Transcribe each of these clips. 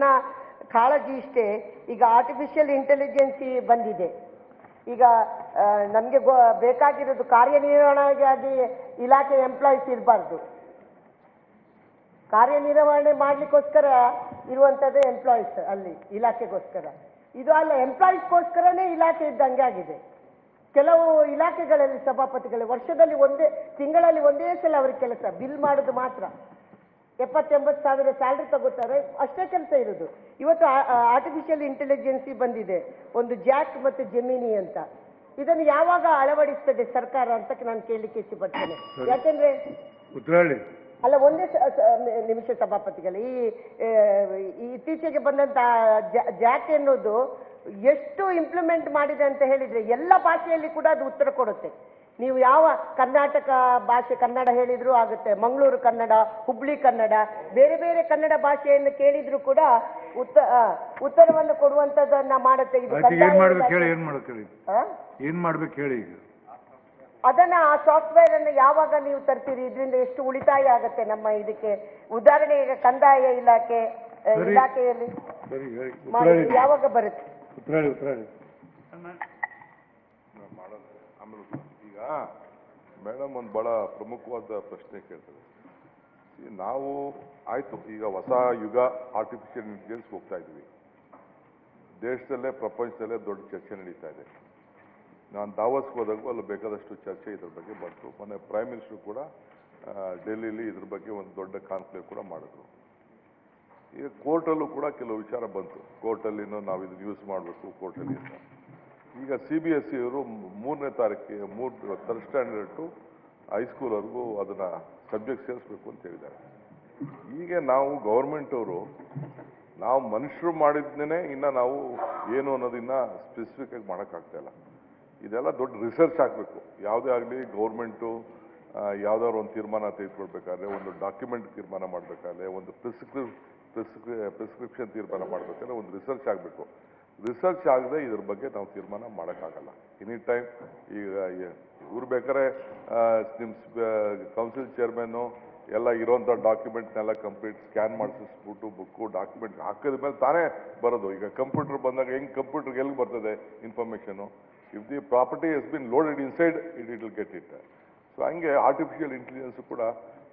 ನನ್ನ ಕಾಳಜಿ ಇಷ್ಟೇ. ಈಗ ಆರ್ಟಿಫಿಷಿಯಲ್ ಇಂಟೆಲಿಜೆನ್ಸಿ ಬಂದಿದೆ. ಈಗ ನಮಗೆ ಬೇಕಾಗಿರೋದು ಕಾರ್ಯನಿರ್ವಹಣೆಗಾಗಿ ಇಲಾಖೆ ಎಂಪ್ಲಾಯೀಸ್ ಇರಬಾರ್ದು. ಕಾರ್ಯನಿರ್ವಹಣೆ ಮಾಡಲಿಕ್ಕೋಸ್ಕರ ಇರುವಂಥದ್ದು ಎಂಪ್ಲಾಯೀಸ್ ಅಲ್ಲಿ ಇಲಾಖೆಗೋಸ್ಕರ. ಇದು ಅಲ್ಲ, ಎಂಪ್ಲಾಯೀಸ್ಗೋಸ್ಕರನೇ ಇಲಾಖೆ ಇದ್ದಂಗೆ ಆಗಿದೆ. ಕೆಲವು ಇಲಾಖೆಗಳಲ್ಲಿ ಸಭಾಪತಿಗಳು ವರ್ಷದಲ್ಲಿ ತಿಂಗಳಲ್ಲಿ ಒಂದೇ ಸಲ ಅವ್ರಿಗೆ ಕೆಲಸ, ಬಿಲ್ ಮಾಡೋದು ಮಾತ್ರ. 70-80 ಸಾವಿರ ಸ್ಯಾಲ್ರಿ ತಗೋತಾರೆ, ಅಷ್ಟೇ ಕೆಲಸ ಇರೋದು. ಇವತ್ತು ಆರ್ಟಿಫಿಷಿಯಲ್ ಇಂಟೆಲಿಜೆನ್ಸಿ ಬಂದಿದೆ, ಒಂದು ಜಾಕ್ ಮತ್ತು ಜೆಮಿನಿ ಅಂತ. ಇದನ್ನು ಯಾವಾಗ ಅಳವಡಿಸ್ತದೆ ಸರ್ಕಾರ ಅಂತ ನಾನು ಕೇಳಲಿಕ್ಕೆ ಇಷ್ಟಪಡ್ತೇನೆ. ಯಾಕೆಂದ್ರೆ ಅಲ್ಲ, ಒಂದೇ ನಿಮಿಷ ಸಭಾಪತಿಗಳು, ಈ ಇತ್ತೀಚೆಗೆ ಬಂದಂತ ಜಾಕ್ ಎನ್ನುವುದು ಎಷ್ಟು ಇಂಪ್ಲಿಮೆಂಟ್ ಮಾಡಿದೆ ಅಂತ ಹೇಳಿದ್ರೆ ಎಲ್ಲ ಭಾಷೆಯಲ್ಲಿ ಕೂಡ ಅದು ಉತ್ತರ ಕೊಡುತ್ತೆ. ನೀವು ಯಾವ ಕರ್ನಾಟಕ ಭಾಷೆ ಕನ್ನಡ ಹೇಳಿದ್ರು ಆಗುತ್ತೆ, ಮಂಗಳೂರು ಕನ್ನಡ, ಹುಬ್ಳಿ ಕನ್ನಡ, ಬೇರೆ ಬೇರೆ ಕನ್ನಡ ಭಾಷೆಯನ್ನು ಕೇಳಿದ್ರು ಕೂಡ ಉತ್ತರವನ್ನು ಕೊಡುವಂತದನ್ನ ಮಾಡುತ್ತೆ. ಇದು ಏನ್ ಮಾಡ್ಬೇಕು ಹೇಳಿ. ಈಗ ಅದನ್ನ ಆ ಸಾಫ್ಟ್ವೇರ್ ಅನ್ನು ಯಾವಾಗ ನೀವು ತರ್ತೀರಿ, ಇದರಿಂದ ಎಷ್ಟು ಉಳಿತಾಯ ಆಗುತ್ತೆ ನಮ್ಮ ಇದಕ್ಕೆ. ಉದಾಹರಣೆ ಈಗ ಕಂದಾಯ ಇಲಾಖೆಯಲ್ಲಿ ಯಾವಾಗ ಬರುತ್ತೆ? ಈಗ ಮೇಡಮ್ ಒಂದು ಬಹಳ ಪ್ರಮುಖವಾದ ಪ್ರಶ್ನೆ ಕೇಳ್ತದೆ. ನಾವು ಆಯ್ತು, ಈಗ ಹೊಸ ಯುಗ ಆರ್ಟಿಫಿಷಿಯಲ್ ಇಂಟೆಲಿಜೆನ್ಸ್ ಹೋಗ್ತಾ ಇದ್ವಿ. ದೇಶದಲ್ಲೇ ಪ್ರಪಂಚದಲ್ಲೇ ದೊಡ್ಡ ಚರ್ಚೆ ನಡೀತಾ ಇದೆ. ನಾನು ದಾವೋಸ್ಗೆ ಹೋದಾಗೂ ಅಲ್ಲಿ ಬೇಕಾದಷ್ಟು ಚರ್ಚೆ ಇದ್ರ ಬಗ್ಗೆ ಬಂತು. ಮೊನ್ನೆ ಪ್ರೈಮ್ ಮಿನಿಸ್ಟರ್ ಕೂಡ ಡೆಲ್ಲಿಲಿ ಇದ್ರ ಬಗ್ಗೆ ಒಂದು ದೊಡ್ಡ ಕಾನ್ಕ್ಲೇವ್ ಕೂಡ ಮಾಡಿದ್ರು. ಈಗ ಕೋರ್ಟಲ್ಲೂ ಕೂಡ ಕೆಲವು ವಿಚಾರ ಬಂತು. ಕೋರ್ಟಲ್ಲಿನೂ ನಾವು ಇದನ್ನು ಯೂಸ್ ಮಾಡಬೇಕು ಕೋರ್ಟಲ್ಲಿ ಅಂತ. ಈಗ CBSE ಅವರು 3ನೇ ತಾರೀಕಿಗೆ 3 ಸ್ಟ್ಯಾಂಡರ್ಡ್ ಟು ಹೈಸ್ಕೂಲ್ವರೆಗೂ ಅದನ್ನು ಸಬ್ಜೆಕ್ಟ್ ಸೇರಿಸ್ಬೇಕು ಅಂತ ಹೇಳಿದ್ದಾರೆ. ಈಗ ನಾವು ಗೌರ್ಮೆಂಟ್ ಅವರು ನಾವು ಮನುಷ್ಯರು ಮಾಡಿದ್ನೇ ಇನ್ನು ನಾವು ಏನು ಅನ್ನೋದನ್ನ ಸ್ಪೆಸಿಫಿಕ್ ಆಗಿ ಮಾಡೋಕ್ಕಾಗ್ತಾ ಇಲ್ಲ. ಇದೆಲ್ಲ ದೊಡ್ಡ ರಿಸರ್ಚ್ ಆಗಬೇಕು. ಯಾವುದೇ ಆಗಲಿ ಗೌರ್ಮೆಂಟು ಯಾವುದಾದ್ರು ಒಂದು ತೀರ್ಮಾನ ತೆಗೆದುಕೊಳ್ಬೇಕಾದ್ರೆ, ಒಂದು ಡಾಕ್ಯುಮೆಂಟ್ ತೀರ್ಮಾನ ಮಾಡಬೇಕಾದ್ರೆ, ಒಂದು ಪ್ರಿಸ್ಕ್ರಿಪ್ಷನ್ ತೀರ್ಮಾನ ಮಾಡಬೇಕಾದ್ರೆ ಒಂದು ರಿಸರ್ಚ್ ಆಗಬೇಕು. ರಿಸರ್ಚ್ ಆಗದೆ ಇದ್ರ ಬಗ್ಗೆ ನಾವು ತೀರ್ಮಾನ ಮಾಡೋಕ್ಕಾಗಲ್ಲ. ಎನಿ ಟೈಮ್ ಈಗ ಇವ್ರು ಬೇಕಾದ್ರೆ ನಿಮ್ಮ ಕೌನ್ಸಿಲ್ ಚೇರ್ಮನ್ನು ಎಲ್ಲ ಇರೋಂಥ ಡಾಕ್ಯುಮೆಂಟ್ನೆಲ್ಲ ಕಂಪ್ಲೀಟ್ ಸ್ಕ್ಯಾನ್ ಮಾಡಿಸ್ಬಿಟ್ಟು ಬುಕ್ಕು ಡಾಕ್ಯುಮೆಂಟ್ ಹಾಕಿದ ಮೇಲೆ ತಾನೇ ಬರೋದು. ಈಗ ಕಂಪ್ಯೂಟರ್ ಬಂದಾಗ ಕಂಪ್ಯೂಟರ್ಗೆ ಎಲ್ಲಿ ಬರ್ತದೆ information? If the property has been loaded inside it will get it. So ಹಂಗೆ ಆರ್ಟಿಫಿಷಿಯಲ್ ಇಂಟೆಲಿಜೆನ್ಸ್ ಕೂಡ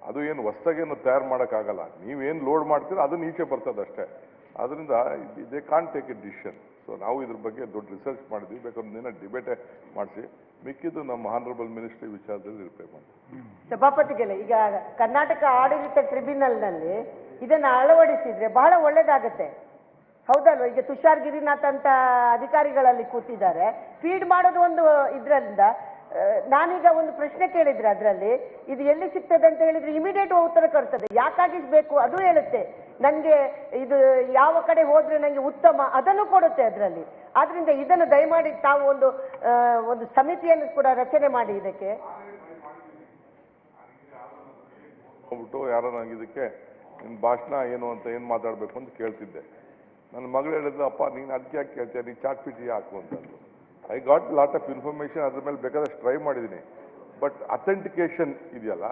ಅದು ಏನು ಹೊಸದಾಗೇನು ತಯಾರು ಮಾಡೋಕ್ಕಾಗಲ್ಲ. ನೀವೇನು ಲೋಡ್ ಮಾಡ್ತೀರೋ ಅದನ್ನ ಈಚೆ ಬರ್ತದೆ ಅಷ್ಟೇ. ಅದರಿಂದ they can't take A decision. So ನಾವು ಇದ್ರ ಬಗ್ಗೆ ದೊಡ್ಡ ರಿಸರ್ಚ್ ಮಾಡಿದ್ವಿ. ಬೇಕಾದ್ರೆ ದಿನ ಡಿಬೇಟೇ ಮಾಡಿಸಿ ಮಿಕ್ಕಿದ್ದು ನಮ್ಮ ಆನರಬಲ್ ಮಿನಿಸ್ಟ್ರಿ ವಿಚಾರದಲ್ಲಿ ರಿಪ್ಲೈ ಮಾಡಿ. ಸಭಾಪತಿಗಳೇ, ಈಗ ಕರ್ನಾಟಕ ಆಡಳಿತ ಟ್ರಿಬ್ಯುನಲ್ನಲ್ಲಿ ಇದನ್ನು ಅಳವಡಿಸಿದ್ರೆ ಬಹಳ ಒಳ್ಳೇದಾಗತ್ತೆ, ಹೌದಲ್ವ? ಈಗ ತುಷಾರ್ ಗಿರಿನಾಥ್ ಅಂತ ಅಧಿಕಾರಿಗಳಲ್ಲಿ ಕೂತಿದ್ದಾರೆ, ಫೀಡ್ ಮಾಡೋದು ಒಂದು ಇದರಿಂದ. ನಾನೀಗ ಒಂದು ಪ್ರಶ್ನೆ ಕೇಳಿದ್ರೆ ಅದರಲ್ಲಿ ಇದು ಎಲ್ಲಿ ಸಿಗ್ತದೆ ಅಂತ ಹೇಳಿದ್ರೆ ಇಮಿಡಿಯೇಟ್ ಉತ್ತರ ಕೊಡ್ತದೆ. ಯಾಕಾಗಿ ಬೇಕು ಅದು ಹೇಳುತ್ತೆ. ನನಗೆ ಇದು ಯಾವ ಕಡೆ ಹೋದ್ರೆ ನನಗೆ ಉತ್ತಮ ಅದನ್ನು ಕೊಡುತ್ತೆ ಅದರಲ್ಲಿ. ಆದ್ರಿಂದ ಇದನ್ನು ದಯಮಾಡಿ ತಾವು ಒಂದು ಸಮಿತಿಯನ್ನು ಕೂಡ ರಚನೆ ಮಾಡಿ ಇದಕ್ಕೆ. ಯಾರೋ ನಂಗೆ ಇದಕ್ಕೆ ನಿನ್ನ ಭಾಷಣ ಏನು ಅಂತ ಏನು ಮಾತಾಡಬೇಕು ಅಂತ ಕೇಳ್ತಿದ್ದೆ. ನನ್ನ ಮಗಳು ಹೇಳಿದ್ರು, ಅಪ್ಪ ನೀನು ಅದಕ್ಕೆ ಯಾಕೆ ಕೇಳ್ತೀಯ, ನೀನು ಚಾಟ್ ಪಿ ಟಿ ಹಾಕು ಅಂತಂದು. I got lot of information, ಅದ್ರ ಮೇಲೆ ಬೇಕಾದಷ್ಟು ಟ್ರೈ ಮಾಡಿದ್ದೀನಿ. ಬಟ್ ಅಥೆಂಟಿಕೇಶನ್ ಇದೆಯಲ್ಲ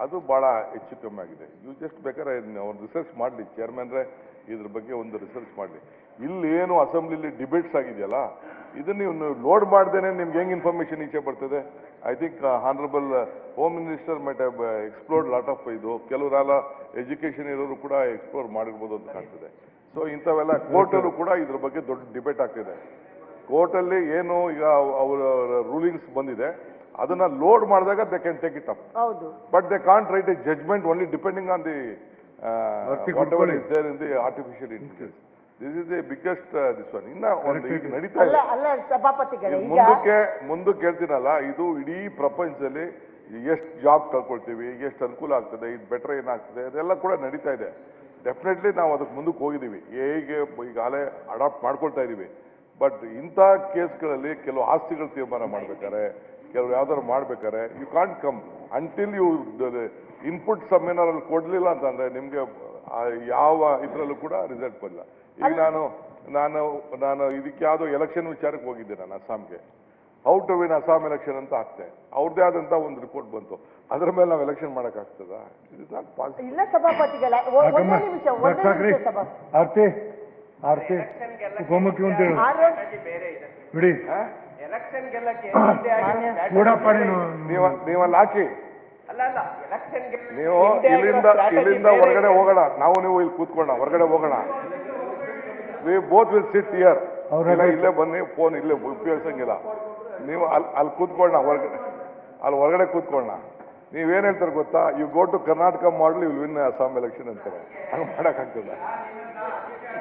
ಅದು ಭಾಳ ಹೆಚ್ಚು ಕಮ್ಮಿ ಆಗಿದೆ. ನೀವು ಜಸ್ಟ್ ಬೇಕಾದ್ರೆ ಒಂದು ರಿಸರ್ಚ್ ಮಾಡಲಿ, ಚೇರ್ಮನ್ರೇ ಇದ್ರ ಬಗ್ಗೆ ಒಂದು ರಿಸರ್ಚ್ ಮಾಡಲಿ. ಇಲ್ಲಿ ಏನು ಅಸೆಂಬ್ಲಿಲಿ ಡಿಬೇಟ್ಸ್ ಆಗಿದೆಯಲ್ಲ ಇದನ್ನು ನೀವು ಲೋಡ್ ಮಾಡ್ದೇನೆ ನಿಮ್ಗೆ ಹೆಂಗೆ ಇನ್ಫಾರ್ಮೇಷನ್ ಈಚೆ ಬರ್ತದೆ? I think honourable home minister might have explored lot of ಇದು. ಕೆಲವರೆಲ್ಲ ಎಜುಕೇಷನ್ ಇರೋರು ಕೂಡ ಎಕ್ಸ್ಪ್ಲೋರ್ ಮಾಡಿರ್ಬೋದು ಅಂತ ಕಾಣ್ತದೆ. ಸೊ ಇಂಥವೆಲ್ಲ ಕೋರ್ಟಲ್ಲೂ ಕೂಡ ಇದ್ರ ಬಗ್ಗೆ ದೊಡ್ಡ ಡಿಬೇಟ್ ಆಗ್ತಿದೆ. ಕೋರ್ಟಲ್ಲಿ ಏನು ಈಗ ಅವರ ರೂಲಿಂಗ್ಸ್ ಬಂದಿದೆ ಅದನ್ನ ಲೋಡ್ ಮಾಡಿದಾಗ they can take it up. But they can't write a judgment only depending on the whatever is there in the artificial intelligence. This is the biggest this one. ಇನ್ನ ಒಂದು ಈಗ ನಡೀತಾ ಇದೆ. ಮುಂದಕ್ಕೆ ಹೇಳ್ತೀನಲ್ಲ, ಇದು ಇಡೀ ಪ್ರಪಂಚದಲ್ಲಿ ಎಷ್ಟು ಜಾಬ್ ಕಳ್ಕೊಳ್ತೀವಿ, ಎಷ್ಟು ಅನುಕೂಲ ಆಗ್ತದೆ, ಇದು ಬೆಟರ್ ಏನಾಗ್ತದೆ ಅದೆಲ್ಲ ಕೂಡ ನಡೀತಾ ಇದೆ. ಡೆಫಿನೆಟ್ಲಿ ನಾವು ಅದಕ್ಕೆ ಮುಂದಕ್ಕೆ ಹೋಗಿದ್ದೀವಿ, ಹೇಗೆ ಈಗಾಗಲೇ ಅಡಾಪ್ಟ್ ಮಾಡ್ಕೊಳ್ತಾ ಇದ್ದೀವಿ. ಬಟ್ ಇಂಥ ಕೇಸ್ಗಳಲ್ಲಿ ಕೆಲವು ಆಸ್ತಿಗಳು ತೀರ್ಮಾನ ಮಾಡ್ಬೇಕಾರೆ, ಕೆಲವು ಯಾವ್ದಾದ್ರು ಮಾಡ್ಬೇಕಾರೆ you can't come until you input some ಏನಾರಲ್ಲಿ ಕೊಡ್ಲಿಲ್ಲ ಅಂತಂದ್ರೆ ನಿಮ್ಗೆ ಯಾವ ಇದ್ರಲ್ಲೂ ಕೂಡ ರಿಸಲ್ಟ್ ಬರಲ್ಲ. ಈಗ ನಾನು ಇದಕ್ಕೆ ಯಾವುದೋ ಎಲೆಕ್ಷನ್ ವಿಚಾರಕ್ಕೆ ಹೋಗಿದ್ದೆ ನಾನು ಅಸ್ಸಾಂಗೆ. How to win Assam election ಅಂತ ಹಾಕ್ತೆ. ಅವ್ರದ್ದೇ ಆದಂಥ ಒಂದು ರಿಪೋರ್ಟ್ ಬಂತು. ಅದ್ರ ಮೇಲೆ ನಾವು ಎಲೆಕ್ಷನ್ ಮಾಡೋಕ್ಕಾಗ್ತದ? It is not possible. ಇಲ್ಲ ಸಭಾಪತಿಗಳ ಒಂದೇ ನಿಮಿಷ ಸಭಾ ಆರ್ತಿ ಆರ್ತಿ ಉಪಮುಖ್ಯಮಂತ್ರಿ ಬಿಡಿ ಕೂಡಪ್ಪ ನೀವಲ್ಲಿ ಹಾಕಿ, ನೀವು ಇಲ್ಲಿಂದ ಹೊರಗಡೆ ಹೋಗೋಣ, ನೀವು ಇಲ್ಲಿ ಕೂತ್ಕೊಳ್ಳೋಣ, ಹೊರಗಡೆ ಹೋಗೋಣ. We both will sit here. ಇಲ್ಲೇ ಬನ್ನಿ, ಫೋನ್ ಇಲ್ಲೇ ಉಪಯೋಗಿಸಂಗಿಲ್ಲ. ನೀವು ಅಲ್ಲಿ ಕೂತ್ಕೊಳ್ಳೋಣ, ಹೊರಗಡೆ ಕೂತ್ಕೊಳ್ಳೋಣ. ನೀವೇನ್ ಹೇಳ್ತಾರೆ ಗೊತ್ತಾ? You go to Karnataka model, you will win Assam election ಅಂತಾರೆ. ಹಂಗೆ ಮಾಡೋಕ್ಕಾಗ್ತದ?